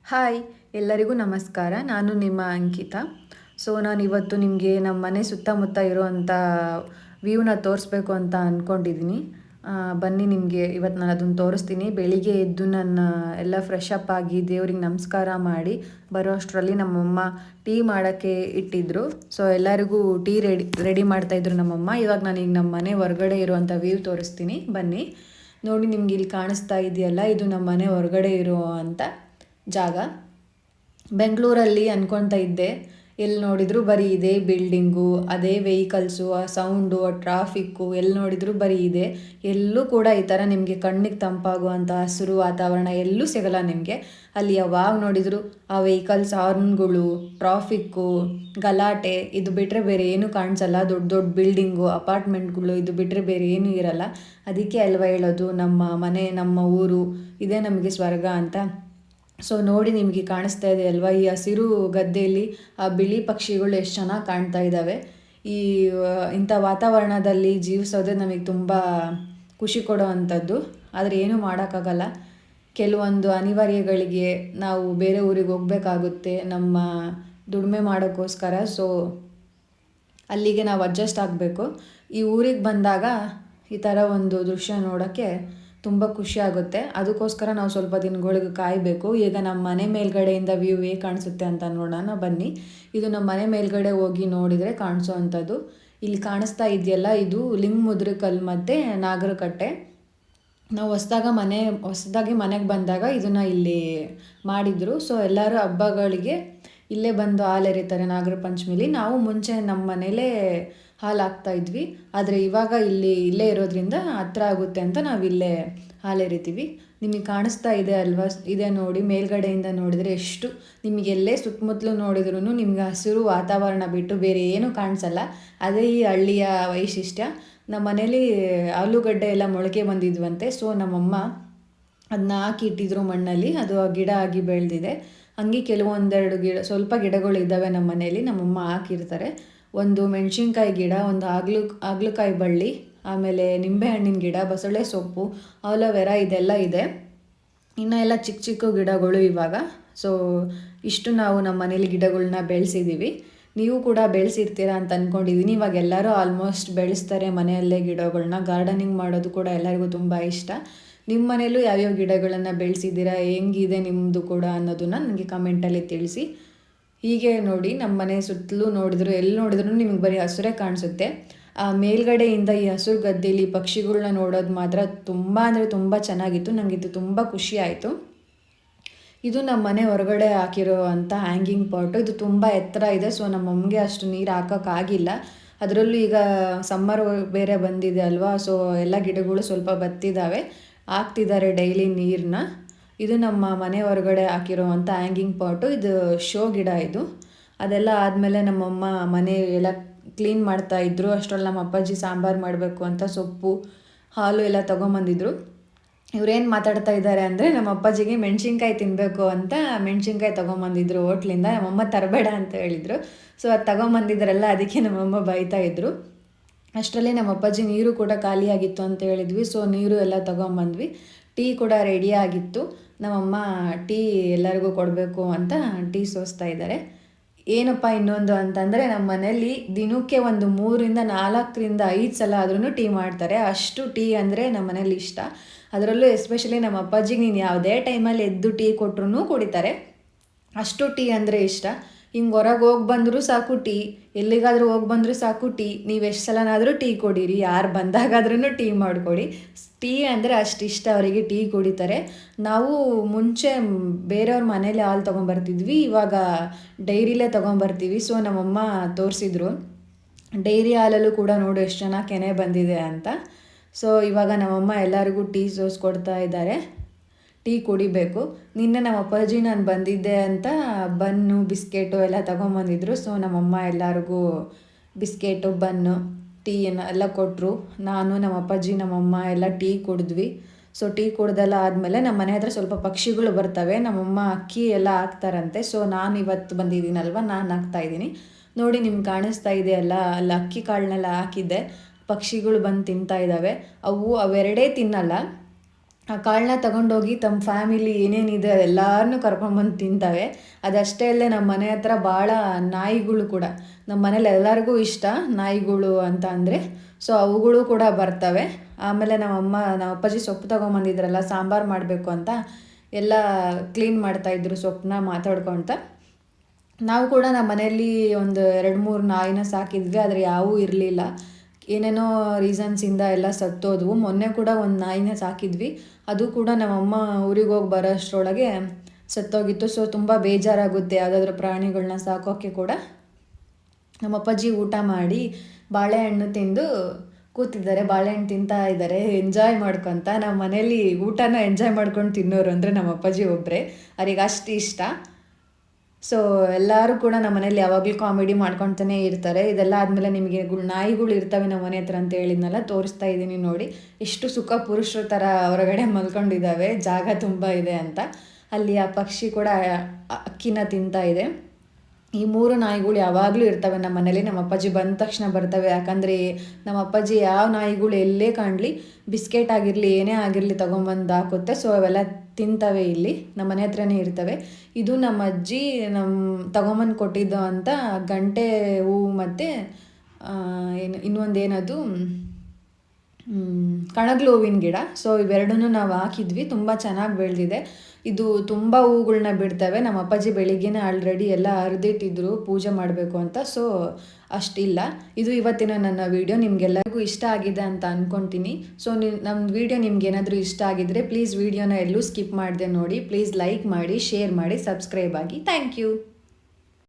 Hi, ಎಲ್ಲರಿಗೂ ನಮಸ್ಕಾರ. ನಾನು ನಿಮ್ಮ ಅಂಕಿತಾ. ನಾನಿವತ್ತು ನಿಮಗೆ ನಮ್ಮ ಮನೆ ಸುತ್ತಮುತ್ತ ಇರುವಂಥ ವ್ಯೂನ ತೋರಿಸ್ಬೇಕು ಅಂತ ಅಂದ್ಕೊಂಡಿದ್ದೀನಿ. ಬನ್ನಿ, ನಿಮಗೆ ಇವತ್ತು ನಾನು ಅದನ್ನು ತೋರಿಸ್ತೀನಿ. ಬೆಳಿಗ್ಗೆ ಎದ್ದು ನನ್ನ ಎಲ್ಲ ಫ್ರೆಶ್ ಅಪ್ ಆಗಿ ದೇವ್ರಿಗೆ ನಮಸ್ಕಾರ ಮಾಡಿ ಬರೋ ಅಷ್ಟರಲ್ಲಿ ನಮ್ಮಮ್ಮ ಟೀ ಮಾಡೋಕ್ಕೆ ಇಟ್ಟಿದ್ದರು. ಎಲ್ಲರಿಗೂ ಟೀ ರೆಡಿ ಮಾಡ್ತಾಯಿದ್ರು ನಮ್ಮಮ್ಮ. ಇವಾಗ ನಾನೀಗ ನಮ್ಮ ಮನೆ ಹೊರಗಡೆ ಇರುವಂಥ ವ್ಯೂ ತೋರಿಸ್ತೀನಿ. ಬನ್ನಿ ನೋಡಿ, ನಿಮ್ಗೆ ಇಲ್ಲಿ ಕಾಣಿಸ್ತಾ ಇದೆಯಲ್ಲ, ಇದು ನಮ್ಮ ಮನೆ ಹೊರಗಡೆ ಇರುವಂಥ ಜಾಗ. ಬೆಂಗಳೂರಲ್ಲಿ ಅಂದ್ಕೊಳ್ತಾ ಇದ್ದೆ, ಎಲ್ಲಿ ನೋಡಿದರೂ ಬರೀ ಇದೆ ಬಿಲ್ಡಿಂಗು, ಅದೇ ವೆಹಿಕಲ್ಸು, ಆ ಸೌಂಡು, ಆ ಟ್ರಾಫಿಕ್ಕು, ಎಲ್ಲಿ ನೋಡಿದರೂ ಬರೀ ಇದೆ. ಎಲ್ಲೂ ಕೂಡ ಈ ಥರ ನಿಮಗೆ ಕಣ್ಣಿಗೆ ತಂಪಾಗುವಂಥ ಹಸಿರು ವಾತಾವರಣ ಎಲ್ಲೂ ಸಿಗಲ್ಲ ನಿಮಗೆ. ಅಲ್ಲಿ ಯಾವಾಗ ನೋಡಿದರೂ ಆ ವೆಹಿಕಲ್ಸ್ ಹಾರ್ನ್ಗಳು, ಟ್ರಾಫಿಕ್ಕು, ಗಲಾಟೆ, ಇದು ಬಿಟ್ಟರೆ ಬೇರೆ ಏನೂ ಕಾಣಿಸಲ್ಲ. ದೊಡ್ಡ ದೊಡ್ಡ ಬಿಲ್ಡಿಂಗು, ಅಪಾರ್ಟ್ಮೆಂಟ್ಗಳು, ಇದು ಬಿಟ್ಟರೆ ಬೇರೆ ಏನೂ ಇರಲ್ಲ. ಅದಕ್ಕೆ ಅಲ್ವಾ ಹೇಳೋದು, ನಮ್ಮ ಮನೆ, ನಮ್ಮ ಊರು ಇದೇ ನಮಗೆ ಸ್ವರ್ಗ ಅಂತ. ನೋಡಿ, ನಿಮಗೆ ಕಾಣಿಸ್ತಾ ಇದೆ ಅಲ್ವಾ, ಈ ಹಸಿರು ಗದ್ದೆಯಲ್ಲಿ ಆ ಬಿಳಿ ಪಕ್ಷಿಗಳು ಎಷ್ಟು ಚೆನ್ನಾಗಿ ಕಾಣ್ತಾ ಇದ್ದಾವೆ. ಇಂಥ ವಾತಾವರಣದಲ್ಲಿ ಜೀವಿಸೋದೇ ನಮಗೆ ತುಂಬ ಖುಷಿ ಕೊಡೋ ಅಂಥದ್ದು. ಆದರೆ ಏನೂ ಮಾಡೋಕ್ಕಾಗಲ್ಲ. ಕೆಲವೊಂದು ಅನಿವಾರ್ಯಗಳಿಗೆ ನಾವು ಬೇರೆ ಊರಿಗೆ ಹೋಗಬೇಕಾಗುತ್ತೆ ನಮ್ಮ ದುಡಿಮೆ ಮಾಡೋಕ್ಕೋಸ್ಕರ. ಅಲ್ಲಿಗೆ ನಾವು ಅಡ್ಜಸ್ಟ್ ಆಗಬೇಕು. ಈ ಊರಿಗೆ ಬಂದಾಗ ಈ ಥರ ಒಂದು ದೃಶ್ಯ ನೋಡೋಕ್ಕೆ ತುಂಬ ಖುಷಿ ಆಗುತ್ತೆ. ಅದಕ್ಕೋಸ್ಕರ ನಾವು ಸ್ವಲ್ಪ ದಿನಗಳಿಗೆ ಕಾಯಬೇಕು. ಈಗ ನಮ್ಮ ಮನೆ ಮೇಲ್ಗಡೆಯಿಂದ ವ್ಯೂ ಹೇಗೆ ಕಾಣಿಸುತ್ತೆ ಅಂತ ನೋಡೋಣ ಬನ್ನಿ. ಇದು ನಮ್ಮ ಮನೆ ಮೇಲ್ಗಡೆ ಹೋಗಿ ನೋಡಿದರೆ ಕಾಣಿಸೋ ಅಂಥದ್ದು. ಇಲ್ಲಿ ಕಾಣಿಸ್ತಾ ಇದೆಯಲ್ಲ, ಇದು ಲಿಂಗಮುದ್ರಕಲ್ಲು ಮತ್ತು ನಾಗರಕಟ್ಟೆ. ನಾವು ಹೊಸದಾಗಿ ಮನೆಗೆ ಬಂದಾಗ ಇದನ್ನು ಇಲ್ಲಿ ಮಾಡಿದರು. ಎಲ್ಲರೂ ಹಬ್ಬಗಳಿಗೆ ಇಲ್ಲೇ ಬಂದು ಹಾಲು ಎರಿತಾರೆ ನಾಗರ ಪಂಚಮಿಲಿ. ನಾವು ಮುಂಚೆ ನಮ್ಮ ಮನೇಲೇ ಹಾಲು ಹಾಕ್ತಾಯಿದ್ವಿ. ಆದರೆ ಇವಾಗ ಇಲ್ಲೇ ಇರೋದ್ರಿಂದ ಹತ್ರ ಆಗುತ್ತೆ ಅಂತ ನಾವು ಇಲ್ಲೇ ಹಾಲು ಎರಿತೀವಿ. ನಿಮಗೆ ಕಾಣಿಸ್ತಾ ಇದೆ ಅಲ್ವಾ, ಇದೆ ನೋಡಿ, ಮೇಲ್ಗಡೆಯಿಂದ ನೋಡಿದರೆ ಎಷ್ಟು ನಿಮಗೆಲ್ಲೇ ಸುತ್ತಮುತ್ತಲು ನೋಡಿದ್ರೂ ನಿಮಗೆ ಹಸಿರು ವಾತಾವರಣ ಬಿಟ್ಟು ಬೇರೆ ಏನೂ ಕಾಣಿಸಲ್ಲ. ಅದೇ ಈ ಹಳ್ಳಿಯ ವೈಶಿಷ್ಟ್ಯ. ನಮ್ಮ ಮನೇಲಿ ಆಲೂಗಡ್ಡೆ ಎಲ್ಲ ಮೊಳಕೆ ಬಂದಿದ್ವಂತೆ. ನಮ್ಮಮ್ಮ ಅದನ್ನ ಹಾಕಿ ಇಟ್ಟಿದ್ರು ಮಣ್ಣಲ್ಲಿ. ಅದು ಗಿಡ ಆಗಿ ಬೆಳೆದಿದೆ. ಹಂಗೆ ಕೆಲವೊಂದೆರಡು ಸ್ವಲ್ಪ ಗಿಡಗಳು ಇದ್ದಾವೆ ನಮ್ಮ ಮನೇಲಿ, ನಮ್ಮಮ್ಮ ಹಾಕಿರ್ತಾರೆ. ಒಂದು ಮೆಣಸಿನ್ಕಾಯಿ ಗಿಡ, ಒಂದು ಹಾಗಲಕಾಯಿ ಬಳ್ಳಿ, ಆಮೇಲೆ ನಿಂಬೆಹಣ್ಣಿನ ಗಿಡ, ಬಸಳೆ ಸೊಪ್ಪು, ಆಲೋವೆರಾ ಇದೆಲ್ಲ ಇದೆ. ಇನ್ನು ಎಲ್ಲ ಚಿಕ್ಕ ಚಿಕ್ಕ ಗಿಡಗಳು ಇವಾಗ. ಇಷ್ಟು ನಾವು ನಮ್ಮ ಮನೇಲಿ ಗಿಡಗಳನ್ನ ಬೆಳೆಸಿದ್ದೀವಿ. ನೀವು ಕೂಡ ಬೆಳೆಸಿರ್ತೀರಾ ಅಂತ ಅಂದ್ಕೊಂಡಿದ್ದೀನಿ. ಇವಾಗ ಎಲ್ಲರೂ ಆಲ್ಮೋಸ್ಟ್ ಬೆಳೆಸ್ತಾರೆ ಮನೆಯಲ್ಲೇ ಗಿಡಗಳನ್ನ. ಗಾರ್ಡನಿಂಗ್ ಮಾಡೋದು ಕೂಡ ಎಲ್ಲರಿಗೂ ತುಂಬ ಇಷ್ಟ. ನಿಮ್ಮ ಮನೇಲೂ ಯಾವ್ಯಾವ ಗಿಡಗಳನ್ನು ಬೆಳೆಸಿದ್ದೀರಾ, ಹೆಂಗಿದೆ ನಿಮ್ಮದು ಕೂಡ ಅನ್ನೋದನ್ನು ನನಗೆ ಕಮೆಂಟಲ್ಲಿ ತಿಳಿಸಿ. ಹೀಗೆ ನೋಡಿ, ನಮ್ಮ ಮನೆ ಸುತ್ತಲೂ ಎಲ್ಲಿ ನೋಡಿದ್ರೂ ನಿಮಗೆ ಬರೀ ಹಸಿರೇ ಕಾಣಿಸುತ್ತೆ. ಆ ಮೇಲ್ಗಡೆಯಿಂದ ಈ ಹಸಿರು ಗದ್ದೆಯಲ್ಲಿ ಪಕ್ಷಿಗಳನ್ನ ನೋಡೋದು ಮಾತ್ರ ತುಂಬ ಅಂದರೆ ತುಂಬ ಚೆನ್ನಾಗಿತ್ತು. ನನಗಿದು ತುಂಬ ಖುಷಿ ಆಯಿತು. ಇದು ನಮ್ಮ ಮನೆ ಹೊರಗಡೆ ಹಾಕಿರೋ ಅಂಥ ಹ್ಯಾಂಗಿಂಗ್ ಪಾಟು. ಇದು ತುಂಬ ಎತ್ತರ ಇದೆ. ನಮ್ಮಮ್ಮಗೆ ಅಷ್ಟು ನೀರು ಹಾಕೋಕ್ಕಾಗಿಲ್ಲ. ಅದರಲ್ಲೂ ಈಗ ಸಮ್ಮರ್ ಬೇರೆ ಬಂದಿದೆ ಅಲ್ವಾ, ಎಲ್ಲ ಗಿಡಗಳು ಸ್ವಲ್ಪ ಬತ್ತಿದ್ದಾವೆ, ಹಾಕ್ತಿದ್ದಾರೆ ಡೈಲಿ ನೀರನ್ನ. ಇದು ನಮ್ಮ ಮನೆ ಹೊರಗಡೆ ಹಾಕಿರೋ ಅಂಥ ಹ್ಯಾಂಗಿಂಗ್ ಪಾಟು. ಇದು ಶೋ ಗಿಡ ಇದು. ಅದೆಲ್ಲ ಆದಮೇಲೆ ನಮ್ಮಮ್ಮ ಮನೆ ಎಲ್ಲ ಕ್ಲೀನ್ ಮಾಡ್ತಾಯಿದ್ರು. ಅಷ್ಟರಲ್ಲಿ ನಮ್ಮ ಅಪ್ಪಾಜಿ ಸಾಂಬಾರು ಮಾಡಬೇಕು ಅಂತ ಸೊಪ್ಪು, ಹಾಲು ಎಲ್ಲ ತೊಗೊಂಬಂದಿದ್ರು. ಇವರೇನು ಮಾತಾಡ್ತಾ ಇದ್ದಾರೆ ಅಂದರೆ, ನಮ್ಮ ಅಪ್ಪಾಜಿಗೆ ಮೆಣಸಿನ್ಕಾಯಿ ತಿನ್ನಬೇಕು ಅಂತ ಮೆಣಸಿನ್ಕಾಯಿ ತೊಗೊಂಬಂದಿದ್ರು ಹೋಟ್ಲಿಂದ. ನಮ್ಮಮ್ಮ ತರಬೇಡ ಅಂತ ಹೇಳಿದರು. ಅದು ತೊಗೊಂಬಂದಿದ್ರಲ್ಲ, ಅದಕ್ಕೆ ನಮ್ಮಮ್ಮ ಬೈತಾಯಿದ್ರು. ಅಷ್ಟರಲ್ಲಿ ನಮ್ಮ ಅಪ್ಪಾಜಿ ನೀರು ಕೂಡ ಖಾಲಿಯಾಗಿತ್ತು ಅಂತ ಹೇಳಿದ್ವಿ. ನೀರು ಎಲ್ಲ ತೊಗೊಂಬಂದ್ವಿ. ಟೀ ಕೂಡ ರೆಡಿಯಾಗಿತ್ತು. ನಮ್ಮಮ್ಮ ಟೀ ಎಲ್ಲರಿಗೂ ಕೊಡಬೇಕು ಅಂತ ಟೀ ಸೋಸ್ತಾ ಇದ್ದಾರೆ. ಏನಪ್ಪ ಇನ್ನೊಂದು ಅಂತಂದರೆ, ನಮ್ಮ ಮನೆಯಲ್ಲಿ ದಿನಕ್ಕೆ ಒಂದು 3-4-5 ಸಲ ಆದ್ರೂ ಟೀ ಮಾಡ್ತಾರೆ. ಅಷ್ಟು ಟೀ ಅಂದರೆ ನಮ್ಮ ಮನೇಲಿ ಇಷ್ಟ. ಅದರಲ್ಲೂ ಎಸ್ಪೆಷಲಿ ನಮ್ಮ ಅಪ್ಪಾಜಿಗೆ ನೀನು ಯಾವುದೇ ಟೈಮಲ್ಲಿ ಎದ್ದು ಟೀ ಕೊಟ್ಟರು ಕುಡಿತಾರೆ. ಅಷ್ಟು ಟೀ ಅಂದರೆ ಇಷ್ಟ. ಹಿಂಗೆ ಹೊರಗೆ ಹೋಗಿ ಬಂದರೂ ಸಾಕು ಟೀ, ಎಲ್ಲಿಗಾದರೂ ಹೋಗಿ ಬಂದರೂ ಸಾಕು ಟೀ. ನೀವು ಎಷ್ಟು ಸಲನಾದರೂ ಟೀ ಕೊಡಿರಿ, ಯಾರು ಬಂದಾಗಾದ್ರೂ ಟೀ ಮಾಡಿಕೊಡಿ. ಟೀ ಅಂದರೆ ಅಷ್ಟು ಇಷ್ಟ ಅವರಿಗೆ, ಟೀ ಕುಡಿತಾರೆ. ನಾವು ಮುಂಚೆ ಬೇರೆಯವ್ರ ಮನೇಲಿ ಹಾಲು ತೊಗೊಂಬರ್ತಿದ್ವಿ, ಇವಾಗ ಡೈರಿಲೇ ತೊಗೊಂಬರ್ತೀವಿ. ನಮ್ಮಮ್ಮ ತೋರಿಸಿದ್ರು, ಡೈರಿ ಹಾಲಲ್ಲೂ ಕೂಡ ನೋಡು ಎಷ್ಟು ಚೆನ್ನಾಗಿ ಕೆನೆ ಬಂದಿದೆ ಅಂತ. ಇವಾಗ ನಮ್ಮಮ್ಮ ಎಲ್ಲರಿಗೂ ಟೀ ಸೋಸ್ಕೊಡ್ತಾ ಇದ್ದಾರೆ. ಟೀ ಕುಡಿಬೇಕು. ನಿನ್ನೆ ನಮ್ಮ ಅಪ್ಪಾಜಿ ನಾನು ಬಂದಿದ್ದೆ ಅಂತ ಬನ್ನು, ಬಿಸ್ಕೆಟು ಎಲ್ಲ ತೊಗೊಂಬಂದಿದ್ರು. ನಮ್ಮಮ್ಮ ಎಲ್ಲರಿಗೂ ಬಿಸ್ಕೆಟು, ಬನ್ನು, ಟೀ ಎಲ್ಲ ಕೊಟ್ಟರು. ನಾನು, ನಮ್ಮ ಅಪ್ಪಾಜಿ, ನಮ್ಮಮ್ಮ ಎಲ್ಲ ಟೀ ಕುಡಿದ್ವಿ. ಟೀ ಕುಡ್ದೆಲ್ಲ ಆದಮೇಲೆ ನಮ್ಮ ಮನೆ ಹತ್ರ ಸ್ವಲ್ಪ ಪಕ್ಷಿಗಳು ಬರ್ತವೆ. ನಮ್ಮಮ್ಮ ಅಕ್ಕಿ ಎಲ್ಲ ಹಾಕ್ತಾರಂತೆ. ನಾನು ಇವತ್ತು ಬಂದಿದ್ದೀನಲ್ವ, ನಾನು ಹಾಕ್ತಾಯಿದ್ದೀನಿ ನೋಡಿ. ನಿಮ್ಗೆ ಕಾಣಿಸ್ತಾ ಇದೆ ಅಲ್ಲ, ಅಲ್ಲಿ ಅಕ್ಕಿ ಕಾಳನ್ನೆಲ್ಲ ಹಾಕಿದ್ದೆ. ಪಕ್ಷಿಗಳು ಬಂದು ತಿಂತಾ ಇದ್ದಾವೆ. ಅವೆರಡೇ ತಿನ್ನಲ್ಲ, ಆ ಕಾಳನ್ನ ತಗೊಂಡೋಗಿ ತಮ್ಮ ಫ್ಯಾಮಿಲಿ ಏನೇನಿದೆ ಅದೆಲ್ಲರನ್ನೂ ಕರ್ಕೊಂಬಂದು ತಿಂತವೆ. ಅದಷ್ಟೇ ಅಲ್ಲದೆ ನಮ್ಮ ಮನೆ ಹತ್ರ ಭಾಳ ನಾಯಿಗಳು ಕೂಡ, ನಮ್ಮ ಮನೇಲಿ ಎಲ್ಲರಿಗೂ ಇಷ್ಟ ನಾಯಿಗಳು ಅಂತ ಅಂದರೆ. ಸೊ ಅವುಗಳು ಕೂಡ ಬರ್ತವೆ. ಆಮೇಲೆ ನಮ್ಮ ಅಪ್ಪಾಜಿ ಸೊಪ್ಪು ತೊಗೊಂಬಂದಿದ್ರಲ್ಲ ಸಾಂಬಾರು ಮಾಡಬೇಕು ಅಂತ ಎಲ್ಲ ಕ್ಲೀನ್ ಮಾಡ್ತಾಯಿದ್ರು ಸೊಪ್ಪನ್ನ ಮಾತಾಡ್ಕೊತ. ನಾವು ಕೂಡ ನಮ್ಮ ಮನೆಯಲ್ಲಿ ಒಂದು 2-3 ನಾಯಿನ ಸಾಕಿದ್ವಿ, ಆದರೆ ಯಾವೂ ಇರಲಿಲ್ಲ. ಏನೇನೋ ರೀಸನ್ಸಿಂದ ಎಲ್ಲ ಸತ್ತೋದ್ವು. ಮೊನ್ನೆ ಕೂಡ ಒಂದು ನಾಯಿನ ಸಾಕಿದ್ವಿ, ಅದು ಕೂಡ ನಮ್ಮಮ್ಮ ಊರಿಗೆ ಹೋಗಿ ಬರೋ ಅಷ್ಟರೊಳಗೆ ಸತ್ತೋಗಿತ್ತು. ಸೊ ತುಂಬ ಬೇಜಾರಾಗುತ್ತೆ ಯಾವುದಾದ್ರೂ ಪ್ರಾಣಿಗಳನ್ನ ಸಾಕೋಕ್ಕೆ ಕೂಡ. ನಮ್ಮ ಅಪ್ಪಾಜಿ ಊಟ ಮಾಡಿ ಬಾಳೆಹಣ್ಣು ತಿಂದು ಕೂತಿದ್ದಾರೆ, ಬಾಳೆಹಣ್ಣು ತಿಂತಾ ಇದ್ದಾರೆ ಎಂಜಾಯ್ ಮಾಡ್ಕೊತ. ನಮ್ಮ ಮನೇಲಿ ಊಟನ ಎಂಜಾಯ್ ಮಾಡ್ಕೊಂಡು ತಿನ್ನೋರು ಅಂದರೆ ನಮ್ಮ ಅಪ್ಪಾಜಿ ಒಬ್ಬರೇ, ಅವ್ರಿಗೆ ಅಷ್ಟು ಇಷ್ಟ. ಸೊ ಎಲ್ಲರೂ ಕೂಡ ನಮ್ಮ ಮನೇಲಿ ಯಾವಾಗಲೂ ಕಾಮಿಡಿ ಮಾಡ್ಕೊತಾನೆ ಇರ್ತಾರೆ. ಇದೆಲ್ಲ ಆದಮೇಲೆ ನಿಮಗೆ ನಾಯಿಗಳು ಇರ್ತವೆ ನಮ್ಮ ಮನೆ ಹತ್ರ ಅಂತ ಹೇಳಿದ್ನಲ್ಲ, ತೋರಿಸ್ತಾ ಇದ್ದೀನಿ ನೋಡಿ. ಎಷ್ಟು ಸುಖ ಪುರುಷರ ಥರ ಹೊರಗಡೆ ಮಲ್ಕೊಂಡಿದ್ದಾವೆ, ಜಾಗ ತುಂಬ ಇದೆ ಅಂತ. ಅಲ್ಲಿ ಆ ಪಕ್ಷಿ ಕೂಡ ಅಕ್ಕಿನ ತಿಂತಾ ಇದೆ. ಈ 3 ನಾಯಿಗಳು ಯಾವಾಗಲೂ ಇರ್ತವೆ ನಮ್ಮ ಮನೇಲಿ. ನಮ್ಮ ಅಪ್ಪಾಜಿ ಬಂದ ತಕ್ಷಣ ಬರ್ತವೆ, ಯಾಕಂದರೆ ನಮ್ಮ ಅಪ್ಪಾಜಿ ಯಾವ ನಾಯಿಗಳು ಎಲ್ಲೇ ಕಾಣಲಿ, ಬಿಸ್ಕೆಟ್ ಆಗಿರಲಿ ಏನೇ ಆಗಿರಲಿ ತೊಗೊಂಬಂದು ಹಾಕುತ್ತೆ. ಸೊ ಅವೆಲ್ಲ ತಿಂತವೆ, ಇಲ್ಲಿ ನಮ್ಮ ಮನೆ ಹತ್ರನೇ ಇರ್ತವೆ. ಇದು ನಮ್ಮ ಅಜ್ಜಿ ತೊಗೊಂಬಂದು ಕೊಟ್ಟಿದ್ದು ಅಂತ ಗಂಟೆ ಹೂವು ಮತ್ತು ಇನ್ನೊಂದೇನದು ಕಣಗ್ಲು ಹೂವಿನ ಗಿಡ. ಸೊ ಇವೆರಡನ್ನೂ ನಾವು ಹಾಕಿದ್ವಿ, ತುಂಬ ಚೆನ್ನಾಗಿ ಬೆಳೆದಿದೆ. ಇದು ತುಂಬ ಹೂಗಳನ್ನ ಬಿಡ್ತವೆ. ನಮ್ಮ ಅಪ್ಪಾಜಿ ಬೆಳಿಗ್ಗೆನೇ ಆಲ್ರೆಡಿ ಎಲ್ಲ ಹರಿದಿಟ್ಟಿದ್ರು ಪೂಜೆ ಮಾಡಬೇಕು ಅಂತ. ಸೊ ಅಷ್ಟಿಲ್ಲ. ಇದು ಇವತ್ತಿನ ನನ್ನ ವೀಡಿಯೋ. ನಿಮಗೆಲ್ಲರಿಗೂ ಇಷ್ಟ ಆಗಿದೆ ಅಂತ ಅಂದ್ಕೊತೀನಿ. ಸೊ ನಮ್ಮ ವೀಡಿಯೋ ನಿಮ್ಗೇನಾದರೂ ಇಷ್ಟ ಆಗಿದ್ದರೆ ಪ್ಲೀಸ್ ವೀಡಿಯೋನ ಎಲ್ಲೂ ಸ್ಕಿಪ್ ಮಾಡದೆ ನೋಡಿ. ಪ್ಲೀಸ್ ಲೈಕ್ ಮಾಡಿ, ಶೇರ್ ಮಾಡಿ, ಸಬ್ಸ್ಕ್ರೈಬ್ ಆಗಿ. Thank you.